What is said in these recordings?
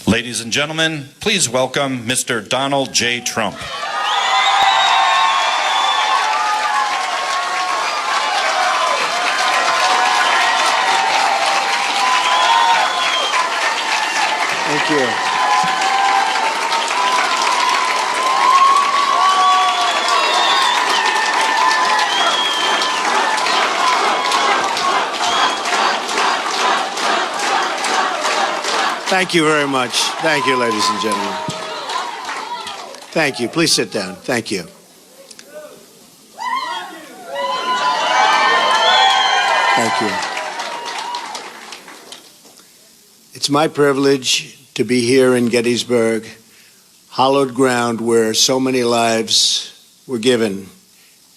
Ladies and gentlemen, please welcome Mr. Donald J. Trump. Thank you. Thank you very much. Thank you, ladies and gentlemen. Thank you. Please sit down. Thank you. Thank you. It's my privilege to be here in Gettysburg, hallowed ground where so many lives were given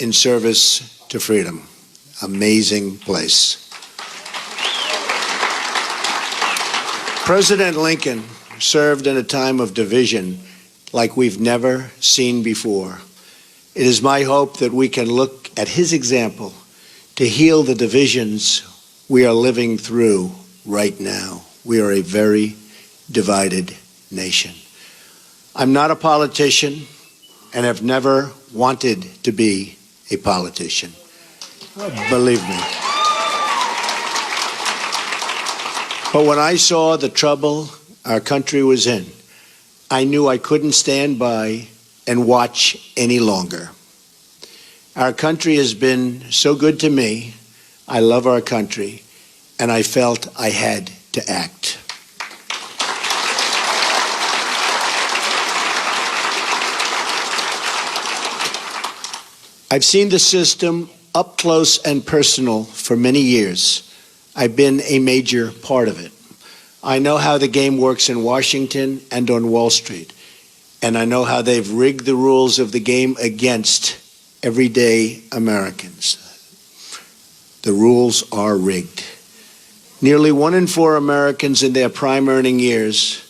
in service to freedom. Amazing place. President Lincoln served in a time of division like we've never seen before. It is my hope that we can look at his example to heal the divisions we are living through right now. We are a very divided nation. I'm not a politician and have never wanted to be a politician. Believe me. But when I saw the trouble our country was in, I knew I couldn't stand by and watch any longer. Our country has been so good to me. I love our country, and I felt I had to act. I've seen the system up close and personal for many years. I've been a major part of it. I know how the game works in Washington and on Wall Street, and I know how they've rigged the rules of the game against everyday Americans. The rules are rigged. Nearly 1 in 4 Americans in their prime earning years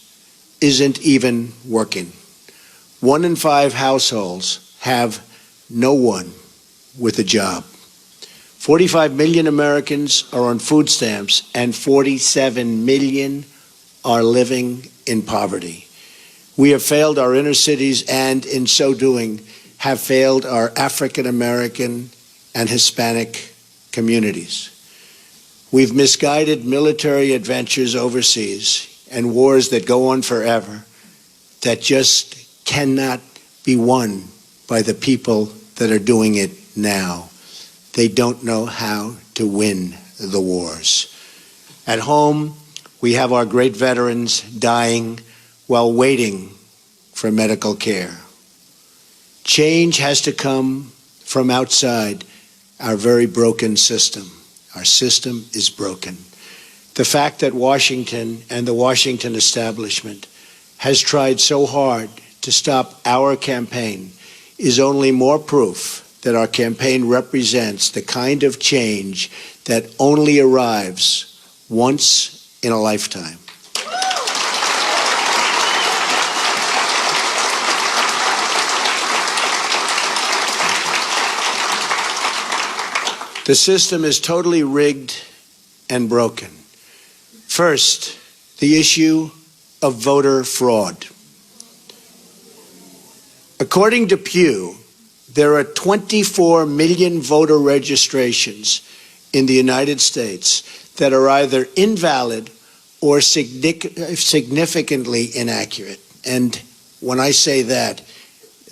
isn't even working. 1 in 5 households have no one with a job. 45 million Americans are on food stamps, and 47 million are living in poverty. We have failed our inner cities, and in so doing, have failed our African American and Hispanic communities. We've misguided military adventures overseas and wars that go on forever that just cannot be won by the people that are doing it now. They don't know how to win the wars. At home, we have our great veterans dying while waiting for medical care. Change has to come from outside our very broken system. Our system is broken. The fact that Washington and the Washington establishment has tried so hard to stop our campaign is only more proof that our campaign represents the kind of change that only arrives once in a lifetime. The system is totally rigged and broken. First, the issue of voter fraud. According to Pew, there are 24 million voter registrations in the United States that are either invalid or significantly inaccurate. And when I say that,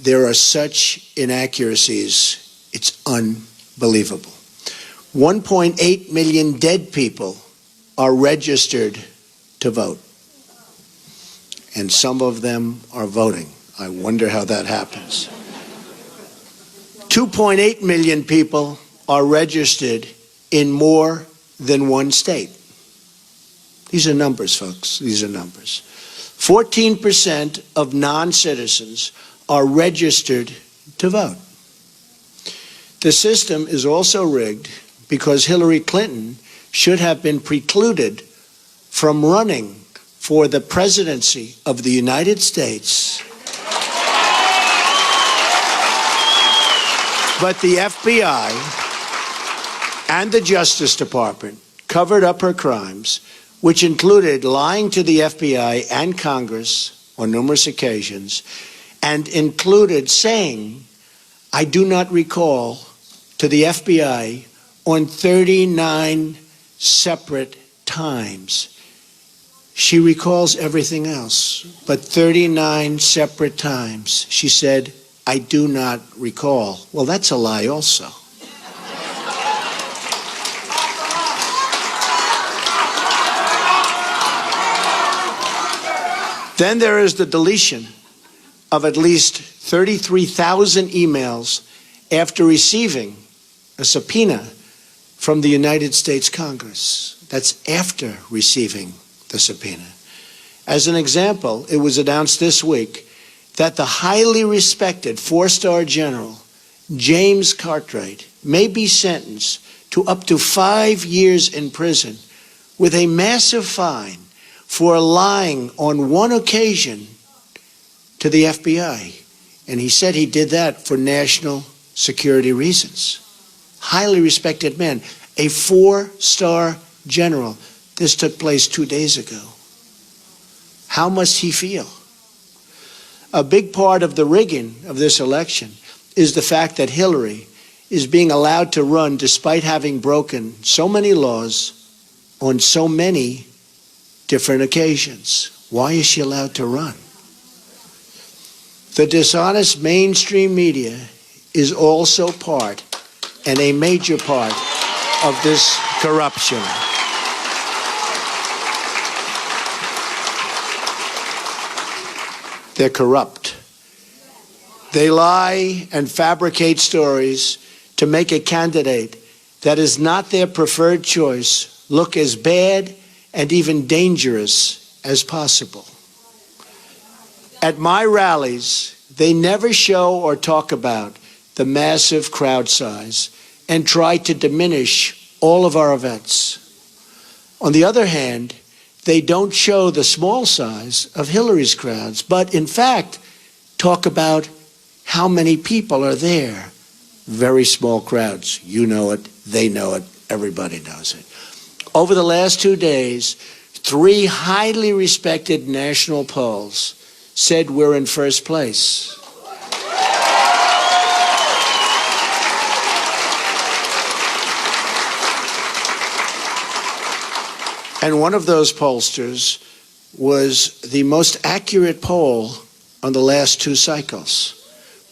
there are such inaccuracies, it's unbelievable. 1.8 million dead people are registered to vote, and some of them are voting. I wonder how that happens. 2.8 million people are registered in more than one state. These are numbers, folks. These are numbers. 14% of non-citizens are registered to vote. The system is also rigged because Hillary Clinton should have been precluded from running for the presidency of the United States. But the FBI and the Justice Department covered up her crimes which included lying to the FBI and Congress on numerous occasions, and included saying, "I do not recall," to the FBI on 39 separate times. She recalls everything else, but 39 separate times she said, "I do not recall." Well, that's a lie also. Then there is the deletion of at least 33,000 emails after receiving a subpoena from the United States Congress. That's after receiving the subpoena. As an example, it was announced this week that the highly respected four-star general James Cartwright may be sentenced to up to 5 years in prison with a massive fine for lying on one occasion to the FBI. And he said he did that for national security reasons. Highly respected man, a four-star general. This took place 2 days ago. How must he feel? A big part of the rigging of this election is the fact that Hillary is being allowed to run despite having broken so many laws on so many different occasions. Why is she allowed to run? The dishonest mainstream media is also part, and a major part, of this corruption. They're corrupt. They lie and fabricate stories to make a candidate that is not their preferred choice look as bad and even dangerous as possible. At my rallies, they never show or talk about the massive crowd size and try to diminish all of our events. On the other hand, they don't show the small size of Hillary's crowds, but in fact, talk about how many people are there. Very small crowds. You know it, they know it, everybody knows it. Over the last 2 days, 3 highly respected national polls said we're in first place. And one of those pollsters was the most accurate poll on the last 2 cycles.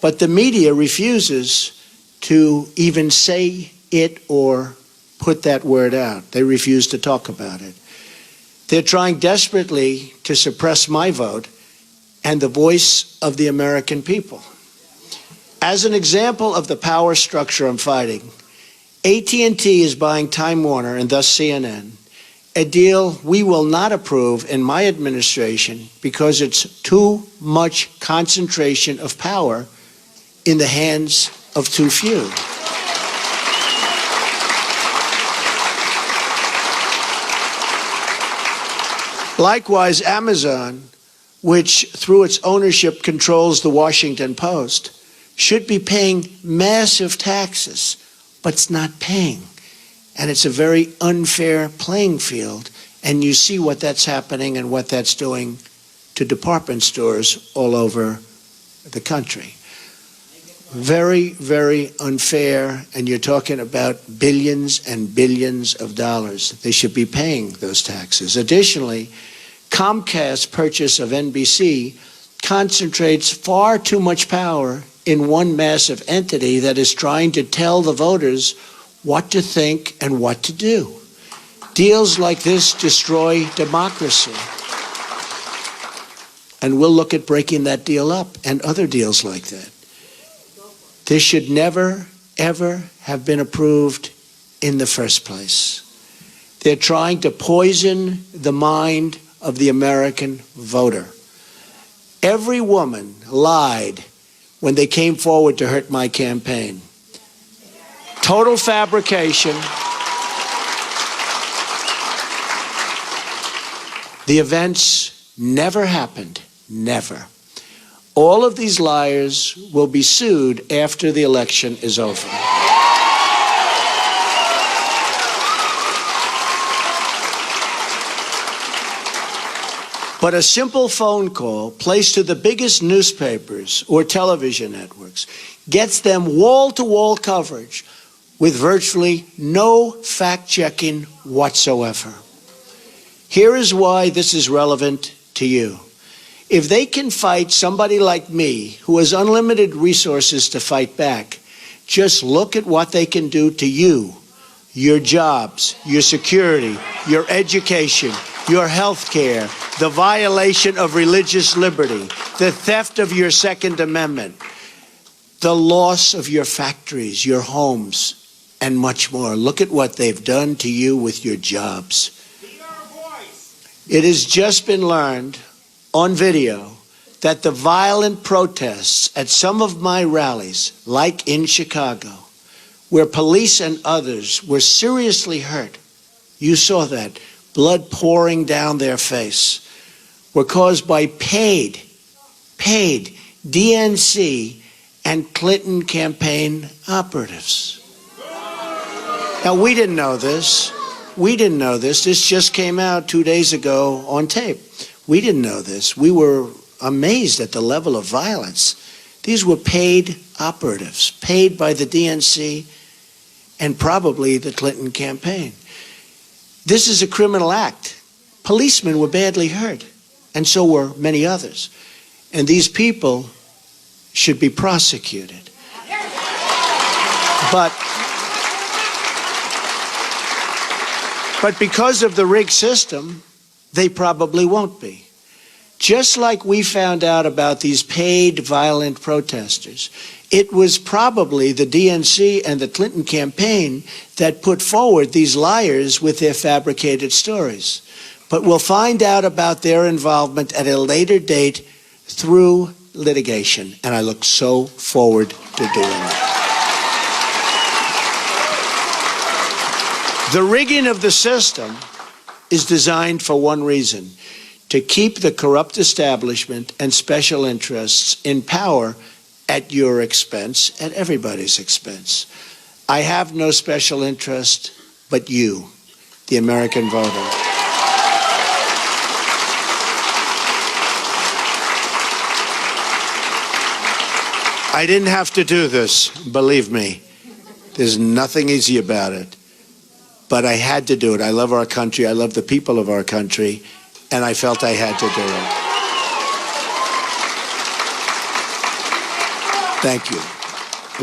But the media refuses to even say it or put that word out. They refuse to talk about it. They're trying desperately to suppress my vote and the voice of the American people. As an example of the power structure I'm fighting, AT&T is buying Time Warner and thus CNN, a deal we will not approve in my administration because it's too much concentration of power in the hands of too few. Likewise, Amazon, which through its ownership controls the Washington Post, should be paying massive taxes, but it's not paying. And it's a very unfair playing field. And you see what that's happening and what that's doing to department stores all over the country. Very, very unfair. And you're talking about billions and billions of dollars. They should be paying those taxes. Additionally, Comcast's purchase of NBC concentrates far too much power in one massive entity that is trying to tell the voters what to think and what to do. Deals like this destroy democracy. And we'll look at breaking that deal up and other deals like that. This should never, ever have been approved in the first place. They're trying to poison the mind of the American voter. Every woman lied when they came forward to hurt my campaign. Total fabrication. The events never happened. Never. All of these liars will be sued after the election is over. But a simple phone call placed to the biggest newspapers or television networks gets them wall-to-wall coverage with virtually no fact-checking whatsoever. Here is why this is relevant to you. If they can fight somebody like me, who has unlimited resources to fight back, just look at what they can do to you, your jobs, your security, your education, your health care, the violation of religious liberty, the theft of your Second Amendment, the loss of your factories, your homes, and much more. Look at what they've done to you with your jobs. It has just been learned on video that the violent protests at some of my rallies, like in Chicago, where police and others were seriously hurt, you saw that, blood pouring down their face, were caused by paid DNC and Clinton campaign operatives. Now, we didn't know this. This just came out 2 days ago on tape. We didn't know this. We were amazed at the level of violence. These were paid operatives, paid by the DNC and probably the Clinton campaign. This is a criminal act. Policemen were badly hurt, and so were many others. And these people should be prosecuted. But because of the rigged system, they probably won't be. Just like we found out about these paid violent protesters, it was probably the DNC and the Clinton campaign that put forward these liars with their fabricated stories. But we'll find out about their involvement at a later date through litigation, and I look so forward to doing that. The rigging of the system is designed for one reason: to keep the corrupt establishment and special interests in power at your expense, at everybody's expense. I have no special interest but you, the American voter. I didn't have to do this, believe me. There's nothing easy about it. But I had to do it. I love our country. I love the people of our country. And I felt I had to do it. Thank you.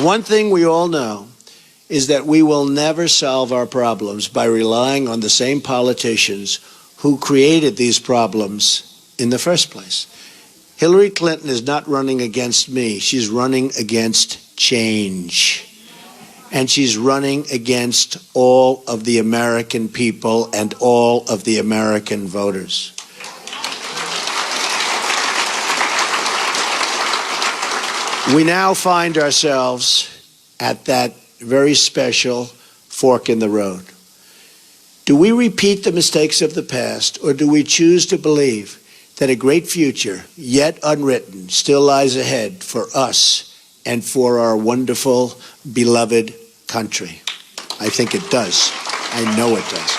One thing we all know is that we will never solve our problems by relying on the same politicians who created these problems in the first place. Hillary Clinton is not running against me. She's running against change. And she's running against all of the American people and all of the American voters. We now find ourselves at that very special fork in the road. Do we repeat the mistakes of the past, or do we choose to believe that a great future, yet unwritten, still lies ahead for us and for our wonderful, beloved country? I think it does. I know it does.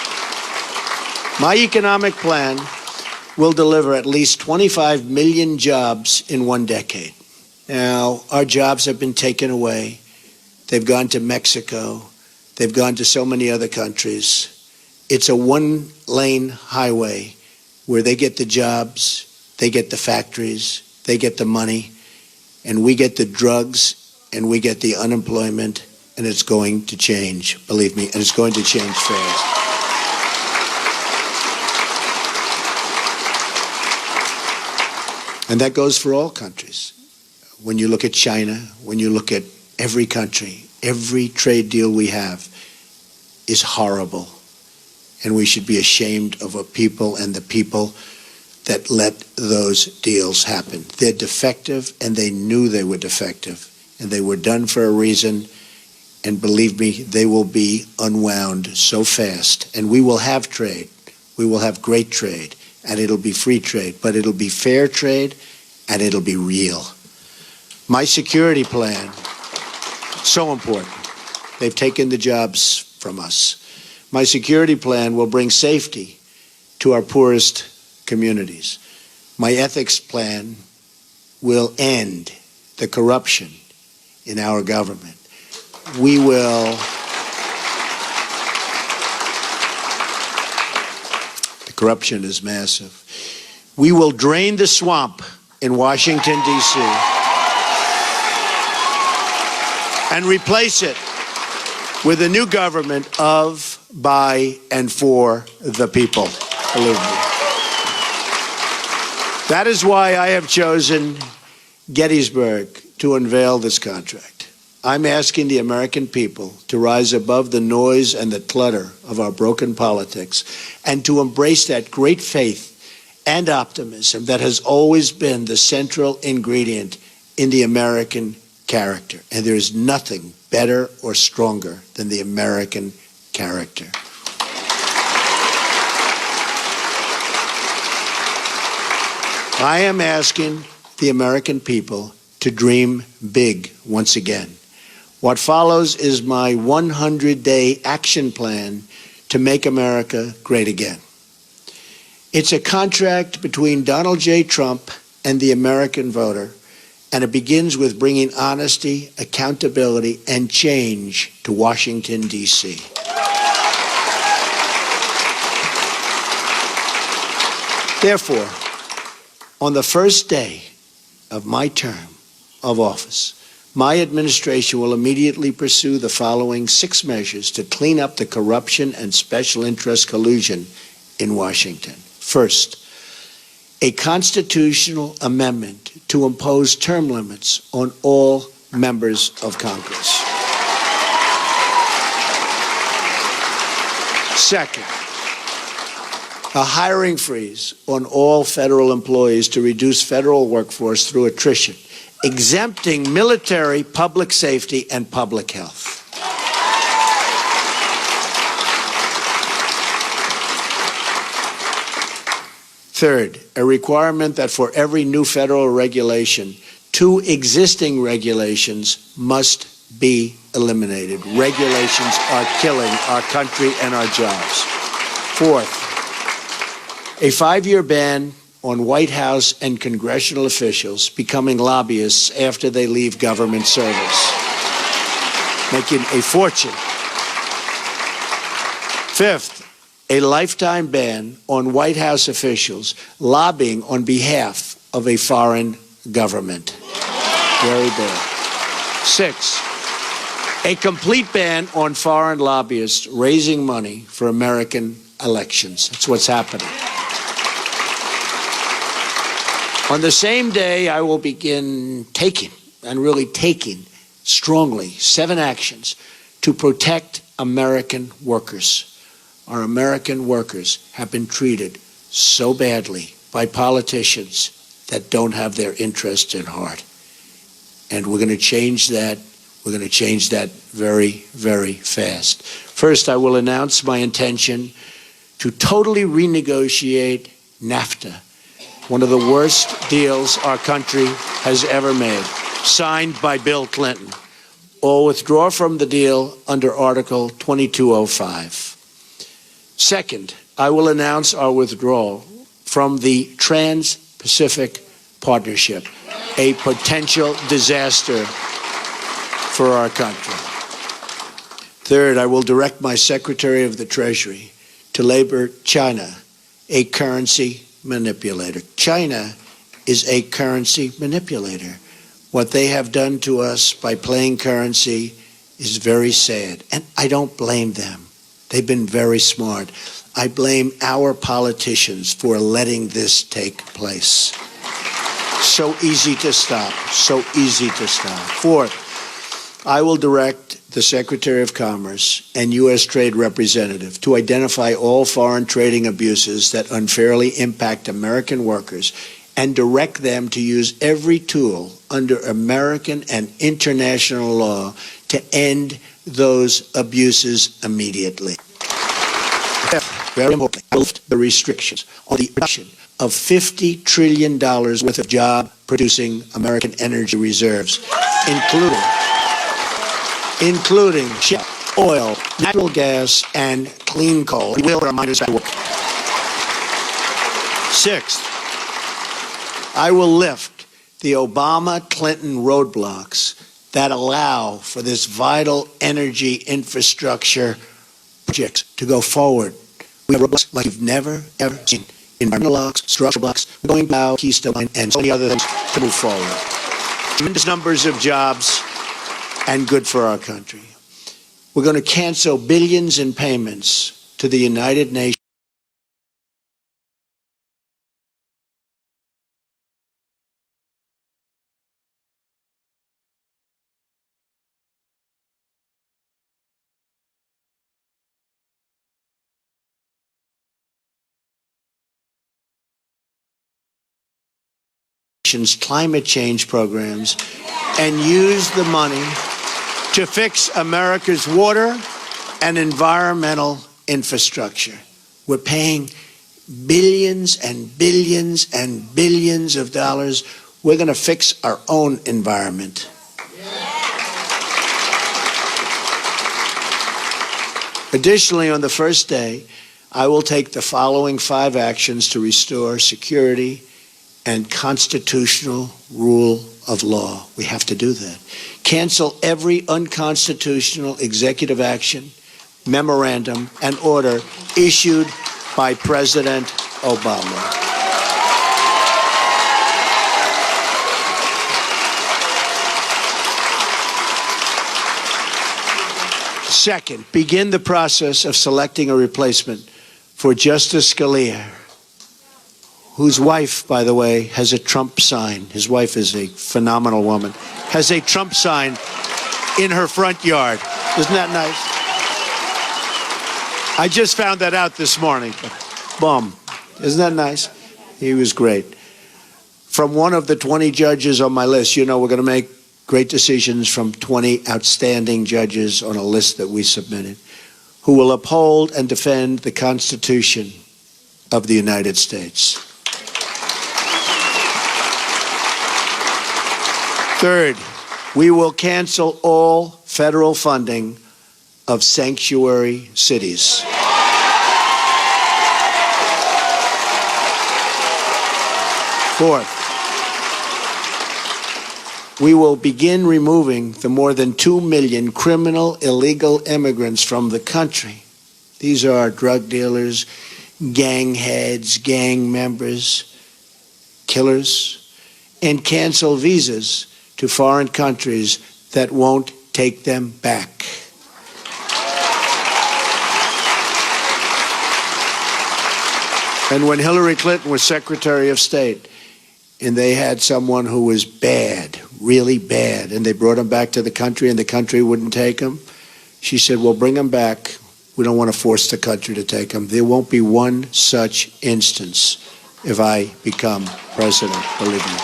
My economic plan will deliver at least 25 million jobs in 1 decade. Now, our jobs have been taken away. They've gone to Mexico. They've gone to so many other countries. It's a one-lane highway where they get the jobs, they get the factories, they get the money, and we get the drugs, and we get the unemployment, and it's going to change, believe me, and it's going to change fast. And that goes for all countries. When you look at China, when you look at every country, every trade deal we have is horrible. And we should be ashamed of a people and the people that let those deals happen. They're defective, and they knew they were defective. And they were done for a reason. And believe me, they will be unwound so fast. And we will have trade. We will have great trade. And it'll be free trade. But it'll be fair trade, and it'll be real. My security plan, so important. They've taken the jobs from us. My security plan will bring safety to our poorest communities. My ethics plan will end the corruption in our government. We will the corruption is massive. We will drain the swamp in Washington, D.C. and replace it with a new government of, by, and for the people. Believe me. That is why I have chosen Gettysburg to unveil this contract. I'm asking the American people to rise above the noise and the clutter of our broken politics and to embrace that great faith and optimism that has always been the central ingredient in the American character. And there is nothing better or stronger than the American character. I am asking the American people to dream big once again. What follows is my 100-day action plan to make America great again. It's a contract between Donald J. Trump and the American voter, and it begins with bringing honesty, accountability, and change to Washington, D.C. Therefore, on the first day of my term of office, my administration will immediately pursue the following 6 measures to clean up the corruption and special interest collusion in Washington. First, a constitutional amendment to impose term limits on all members of Congress. Second, a hiring freeze on all federal employees to reduce federal workforce through attrition, exempting military, public safety, and public health. Third, a requirement that for every new federal regulation, 2 existing regulations must be eliminated. Regulations are killing our country and our jobs. Fourth, a 5-year ban on White House and congressional officials becoming lobbyists after they leave government service, making a fortune. Fifth, a lifetime ban on White House officials lobbying on behalf of a foreign government. Very bad. 6, a complete ban on foreign lobbyists raising money for American elections. That's what's happening. On the same day, I will begin taking strongly 7 actions to protect American workers. Our American workers have been treated so badly by politicians that don't have their interests at heart. And we're going to change that. We're going to change that very, very fast. First, I will announce my intention to totally renegotiate NAFTA, one of the worst deals our country has ever made, signed by Bill Clinton, or withdraw from the deal under Article 2205. Second, I will announce our withdrawal from the Trans-Pacific Partnership, a potential disaster for our country. Third, I will direct my Secretary of the Treasury to label China a currency manipulator. China is a currency manipulator. What they have done to us by playing currency is very sad, and I don't blame them. They've been very smart. I blame our politicians for letting this take place. So easy to stop. So easy to stop. Fourth, I will direct the Secretary of Commerce and U.S. Trade Representative to identify all foreign trading abuses that unfairly impact American workers and direct them to use every tool under American and international law to end those abuses immediately. Very important, lift the restrictions on the production of $50 trillion worth of job-producing American energy reserves, including shale, oil, natural gas, and clean coal. We will remind us back to work. Sixth, I will lift the Obama-Clinton roadblocks that allow for this vital energy infrastructure projects to go forward. We have roadblocks like you've never, ever seen. Environmental blocks, structural blocks, going now, Keystone Line, and so many other things to move forward. Tremendous numbers of jobs and good for our country. We're going to cancel billions in payments to the United Nations. Climate change programs and use the money to fix America's water and environmental infrastructure. We're paying billions and billions and billions of dollars. We're going to fix our own environment. Additionally, on the first day, I will take the following 5 actions to restore security and constitutional rule of law. We have to do that. Cancel every unconstitutional executive action, memorandum, and order issued by President Obama. Second, begin the process of selecting a replacement for Justice Scalia, whose wife, by the way, has a Trump sign. His wife is a phenomenal woman. Has a Trump sign in her front yard. Isn't that nice? I just found that out this morning. Boom. Isn't that nice? He was great. From one of the 20 judges on my list, you know we're going to make great decisions from 20 outstanding judges on a list that we submitted, who will uphold and defend the Constitution of the United States. Third, we will cancel all federal funding of sanctuary cities. Fourth, we will begin removing the more than 2 million criminal illegal immigrants from the country. These are drug dealers, gang heads, gang members, killers, and cancel visas to foreign countries that won't take them back. And when Hillary Clinton was Secretary of State, and they had someone who was bad, really bad, and they brought him back to the country and the country wouldn't take him, she said, well, bring him back. We don't want to force the country to take him. There won't be one such instance if I become president, believe me.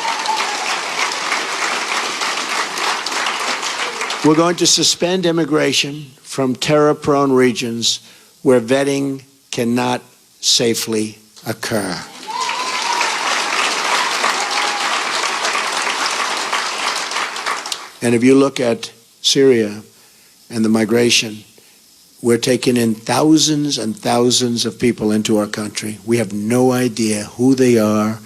We're going to suspend immigration from terror-prone regions where vetting cannot safely occur. And if you look at Syria and the migration, we're taking in thousands and thousands of people into our country. We have no idea who they are,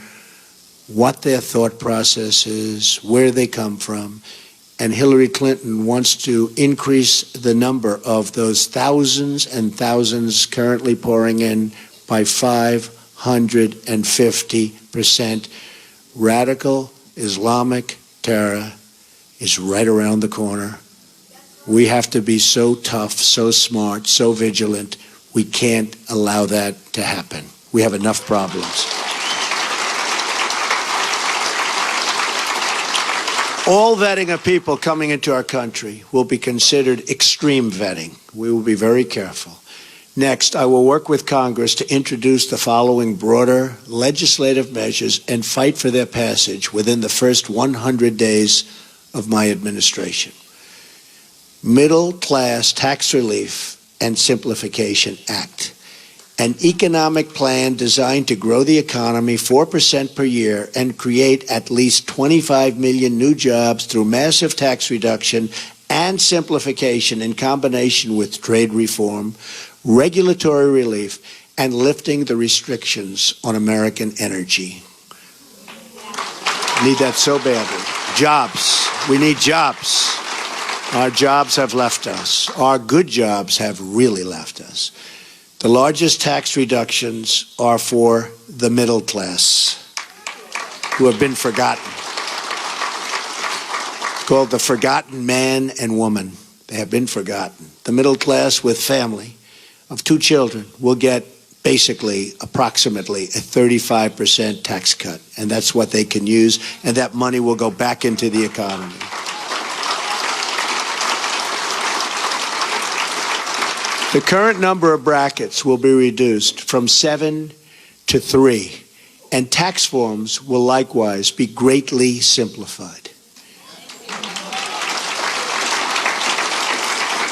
what their thought process is, where they come from. And Hillary Clinton wants to increase the number of those thousands and thousands currently pouring in by 550%. Radical Islamic terror is right around the corner. We have to be so tough, so smart, so vigilant. We can't allow that to happen. We have enough problems. All vetting of people coming into our country will be considered extreme vetting. We will be very careful. Next, I will work with Congress to introduce the following broader legislative measures and fight for their passage within the first 100 days of my administration. Middle Class Tax Relief and Simplification Act. An economic plan designed to grow the economy 4% per year and create at least 25 million new jobs through massive tax reduction and simplification in combination with trade reform, regulatory relief, and lifting the restrictions on American energy. Need that so badly. Jobs. We need jobs. Our jobs have left us. Our good jobs have really left us. The largest tax reductions are for the middle class, who have been forgotten. Called the forgotten man and woman. They have been forgotten. The middle class with family of 2 children will get basically approximately a 35% tax cut, and that's what they can use, and that money will go back into the economy. The current number of brackets will be reduced from 7 to 3, and tax forms will likewise be greatly simplified.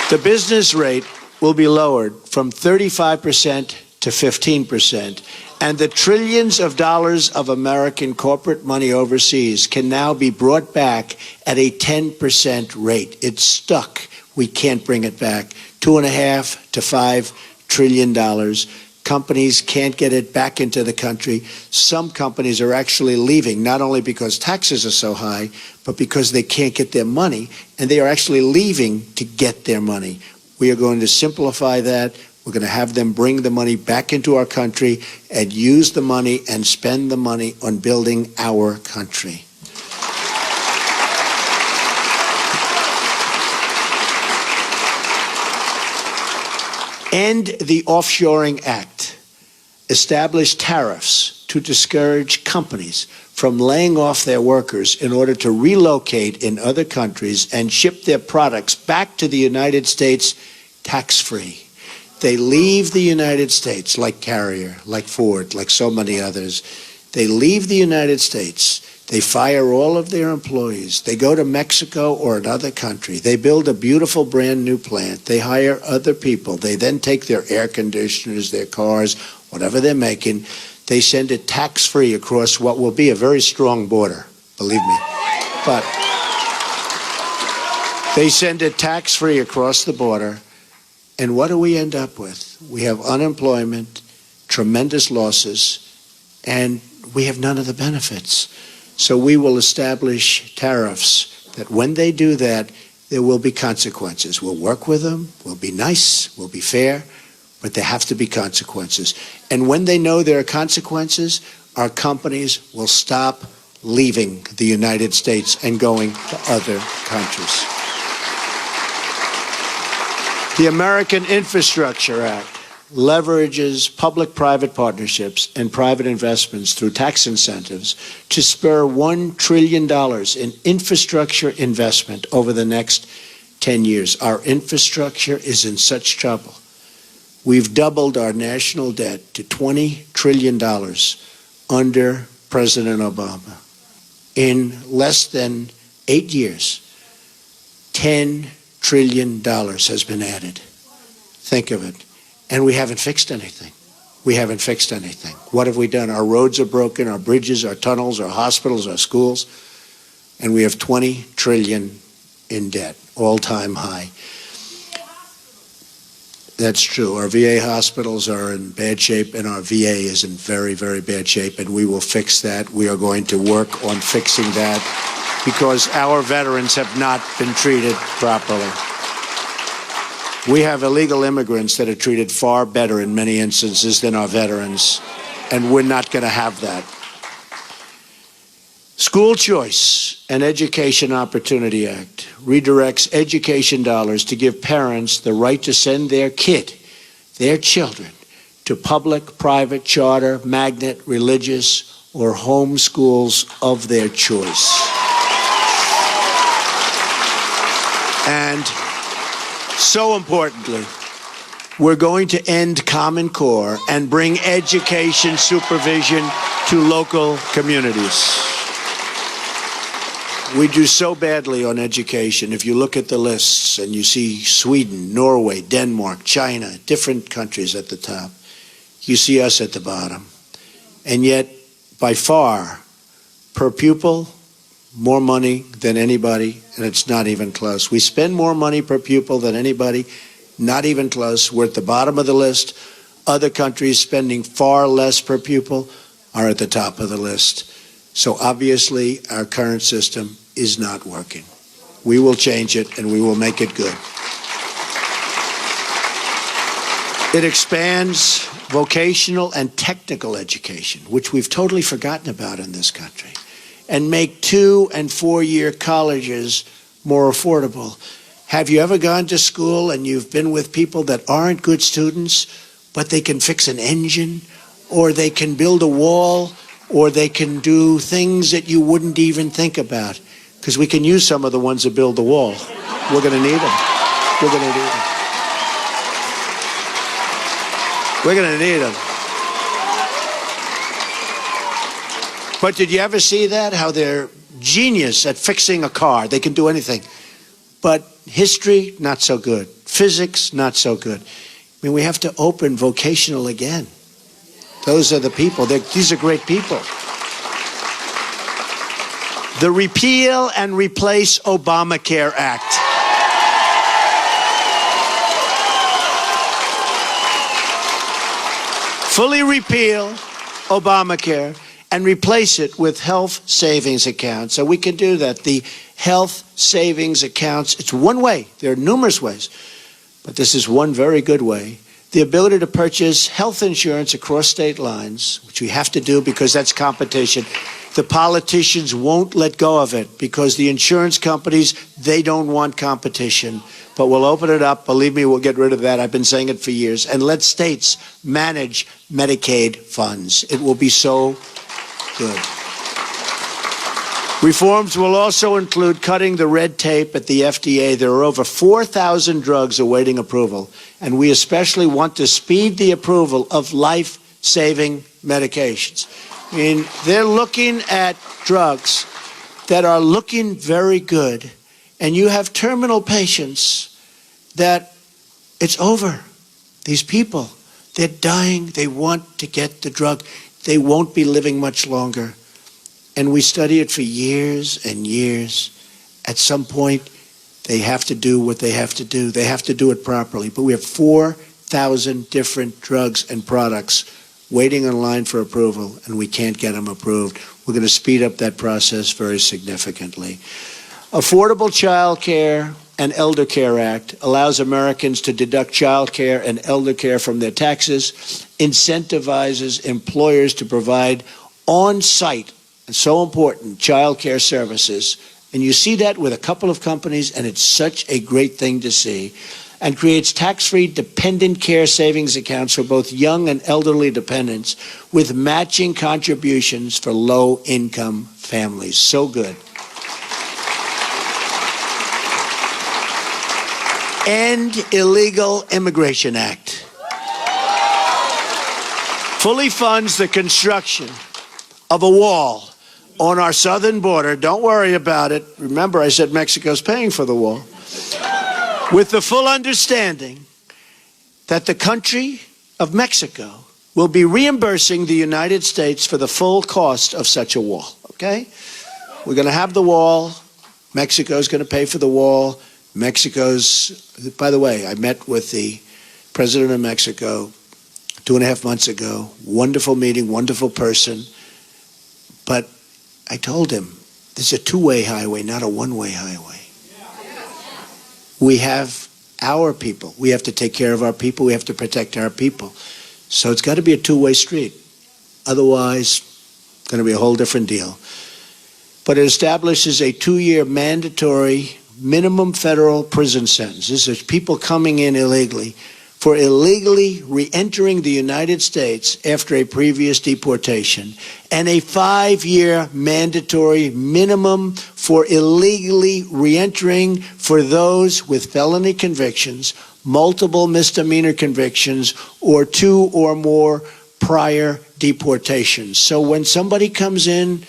The business rate will be lowered from 35% to 15%, and the trillions of dollars of American corporate money overseas can now be brought back at a 10% rate. It's stuck. We can't bring it back. $2.5 to $5 trillion. Companies can't get it back into the country. Some companies are actually leaving, not only because taxes are so high, but because they can't get their money, and they are actually leaving to get their money. We are going to simplify that. We're going to have them bring the money back into our country and use the money and spend the money on building our country. End the Offshoring Act. Establish tariffs to discourage companies from laying off their workers in order to relocate in other countries and ship their products back to the United States tax-free. They leave the United States, like Carrier, like Ford, like so many others. They leave the United States. They fire all of their employees. They go to Mexico or another country. They build a beautiful brand new plant. They hire other people. They then take their air conditioners, their cars, whatever they're making. They send it tax-free across what will be a very strong border, believe me. But they send it tax-free across the border. And what do we end up with? We have unemployment, tremendous losses, and we have none of the benefits. So we will establish tariffs that when they do that, there will be consequences. We'll work with them, we'll be nice, we'll be fair, but there have to be consequences. And when they know there are consequences, our companies will stop leaving the United States and going to other countries. The American Infrastructure Act leverages public-private partnerships and private investments through tax incentives to spur $1 trillion in infrastructure investment over the next 10 years. Our infrastructure is in such trouble. We've doubled our national debt to $20 trillion under President Obama. In less than 8 years, $10 trillion has been added. Think of it. And we haven't fixed anything. We haven't fixed anything. What have we done? Our roads are broken, our bridges, our tunnels, our hospitals, our schools, and we have $20 trillion in debt, all-time high. That's true. Our VA hospitals are in bad shape, and our VA is in very, very bad shape, and we will fix that. We are going to work on fixing that because our veterans have not been treated properly. We have illegal immigrants that are treated far better in many instances than our veterans, and we're not going to have that. School Choice and Education Opportunity Act redirects education dollars to give parents the right to send their children, to public, private, charter, magnet, religious, or home schools of their choice. And so importantly, we're going to end Common Core and bring education supervision to local communities. We do so badly on education. If you look at the lists and you see Sweden, Norway, Denmark, China, different countries at the top, you see us at the bottom. And yet, by far, per pupil, more money than anybody, and it's not even close. We spend more money per pupil than anybody, not even close. We're at the bottom of the list. Other countries spending far less per pupil are at the top of the list. So obviously, our current system is not working. We will change it, and we will make it good. It expands vocational and technical education, which we've totally forgotten about in this country, and make 2- and 4-year colleges more affordable. Have you ever gone to school and you've been with people that aren't good students, but they can fix an engine, or they can build a wall, or they can do things that you wouldn't even think about? Because we can use some of the ones that build the wall. We're going to need them. We're going to need them. We're going to need them. But did you ever see that? How they're genius at fixing a car. They can do anything. But history, not so good. Physics, not so good. I mean, we have to open vocational again. Those are the people. These are great people. The Repeal and Replace Obamacare Act. Fully repeal Obamacare and replace it with health savings accounts. So we can do that. The health savings accounts, it's one way. There are numerous ways, but this is one very good way. The ability to purchase health insurance across state lines, which we have to do because that's competition. The politicians won't let go of it because the insurance companies, they don't want competition. But we'll open it up. Believe me, we'll get rid of that. I've been saying it for years. And let states manage Medicaid funds. It will be so good. Reforms will also include cutting the red tape at the FDA. There are over 4,000 drugs awaiting approval, and we especially want to speed the approval of life-saving medications. I mean, they're looking at drugs that are looking very good, and you have terminal patients that it's over. These people, they're dying. They want to get the drug. They won't be living much longer. And we study it for years and years. At some point, they have to do what they have to do. They have to do it properly. But we have 4,000 different drugs and products waiting in line for approval, and we can't get them approved. We're going to speed up that process very significantly. Affordable Child Care and Elder Care Act allows Americans to deduct child care and elder care from their taxes, incentivizes employers to provide on-site, and so important, child care services. And you see that with a couple of companies, and it's such a great thing to see. And creates tax-free dependent care savings accounts for both young and elderly dependents with matching contributions for low-income families. So good. End Illegal Immigration Act. Fully funds the construction of a wall on our southern border. Don't worry about it. Remember, I said Mexico's paying for the wall. With the full understanding that the country of Mexico will be reimbursing the United States for the full cost of such a wall, okay? We're going to have the wall. Mexico's going to pay for the wall. By the way, I met with the president of Mexico 2.5 months ago. Wonderful meeting, wonderful person. But I told him, this is a two-way highway, not a one-way highway. We have our people. We have to take care of our people. We have to protect our people. So it's got to be a two-way street. Otherwise, it's going to be a whole different deal. But it establishes a 2-year mandatory minimum federal prison sentence. This is people coming in illegally for illegally re-entering the United States after a previous deportation, and a 5-year mandatory minimum for illegally re-entering for those with felony convictions, multiple misdemeanor convictions, or 2 or more prior deportations. So when somebody comes in,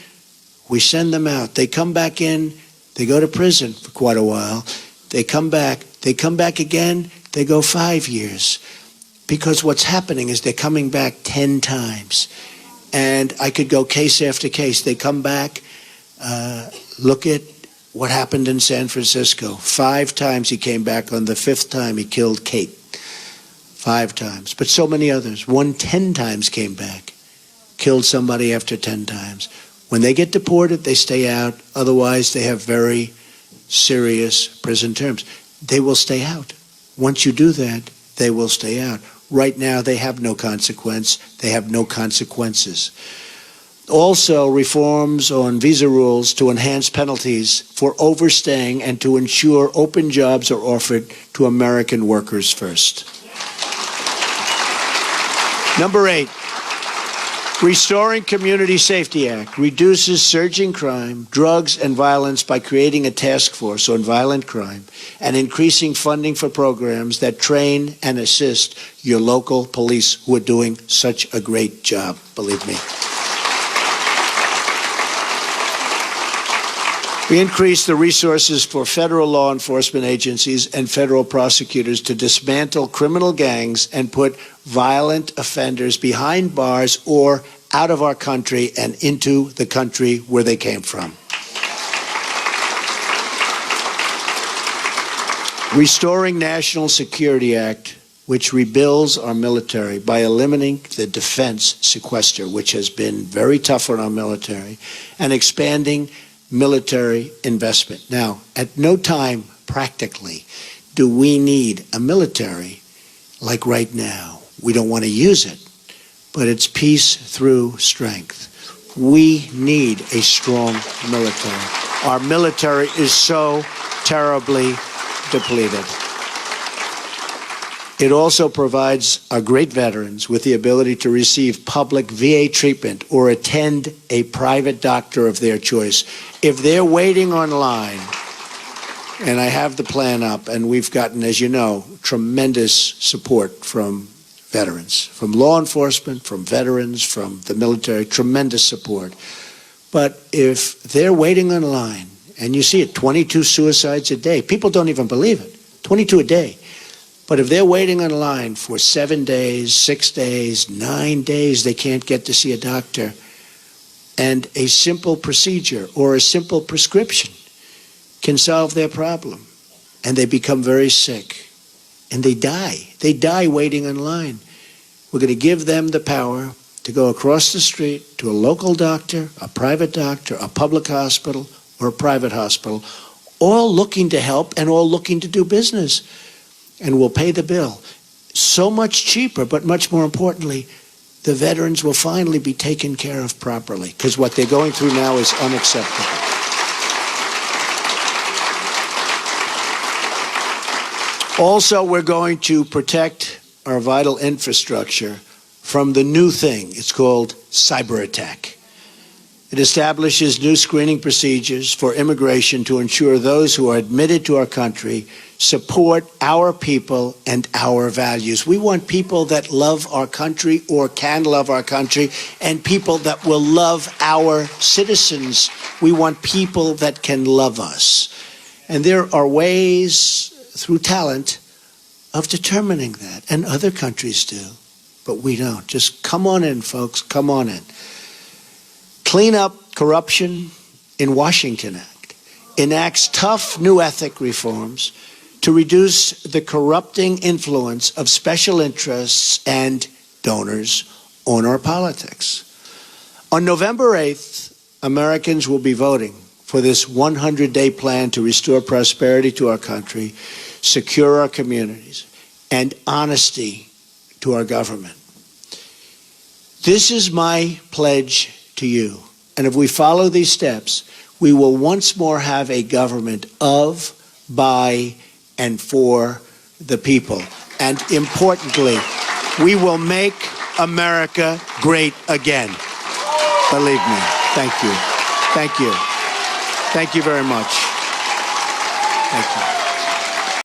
we send them out. They come back in, they go to prison for quite a while. They come back again, they go 5 years. Because what's happening is they're coming back 10 times. And I could go case after case. They come back, look at what happened in San Francisco. 5 times he came back. On the 5th time, he killed Kate. 5 times. But so many others. 1 10 times came back. Killed somebody after 10 times. When they get deported, they stay out. Otherwise, they have very serious prison terms. They will stay out. Once you do that, they will stay out. Right now, they have no consequence. They have no consequences. Also, reforms on visa rules to enhance penalties for overstaying and to ensure open jobs are offered to American workers first. Number 8, Restoring Community Safety Act reduces surging crime, drugs, and violence by creating a task force on violent crime and increasing funding for programs that train and assist your local police who are doing such a great job, believe me. We increased the resources for federal law enforcement agencies and federal prosecutors to dismantle criminal gangs and put violent offenders behind bars or out of our country and into the country where they came from. Restoring National Security Act, which rebuilds our military by eliminating the defense sequester, which has been very tough on our military, and expanding military investment. Now, at no time, practically, do we need a military like right now. We don't want to use it, but it's peace through strength. We need a strong military. Our military is so terribly depleted. It also provides our great veterans with the ability to receive public VA treatment or attend a private doctor of their choice. If they're waiting online, and I have the plan up, and we've gotten, as you know, tremendous support from veterans, from law enforcement, from veterans, from the military, tremendous support. But if they're waiting online, and you see it, 22 suicides a day, people don't even believe it, 22 a day. But if they're waiting on line for 7 days, 6 days, 9 days, they can't get to see a doctor, and a simple procedure or a simple prescription can solve their problem, and they become very sick, and they die. They die waiting in line. We're going to give them the power to go across the street to a local doctor, a private doctor, a public hospital, or a private hospital, all looking to help and all looking to do business. And we'll pay the bill. So much cheaper, but much more importantly, the veterans will finally be taken care of properly, because what they're going through now is unacceptable. Also, we're going to protect our vital infrastructure from the new thing. It's called cyber attack. It establishes new screening procedures for immigration to ensure those who are admitted to our country support our people and our values. We want people that love our country or can love our country, and people that will love our citizens. We want people that can love us. And there are ways through talent of determining that, and other countries do, but we don't. Just come on in, folks, come on in. Clean up corruption in Washington Act enacts tough new ethic reforms to reduce the corrupting influence of special interests and donors on our politics. On November 8th, Americans will be voting for this 100-day plan to restore prosperity to our country, secure our communities, and honesty to our government. This is my pledge to you. And if we follow these steps, we will once more have a government of, by, and for the people. And importantly, we will make America great again. Believe me. Thank you. Thank you. Thank you very much. Thank you.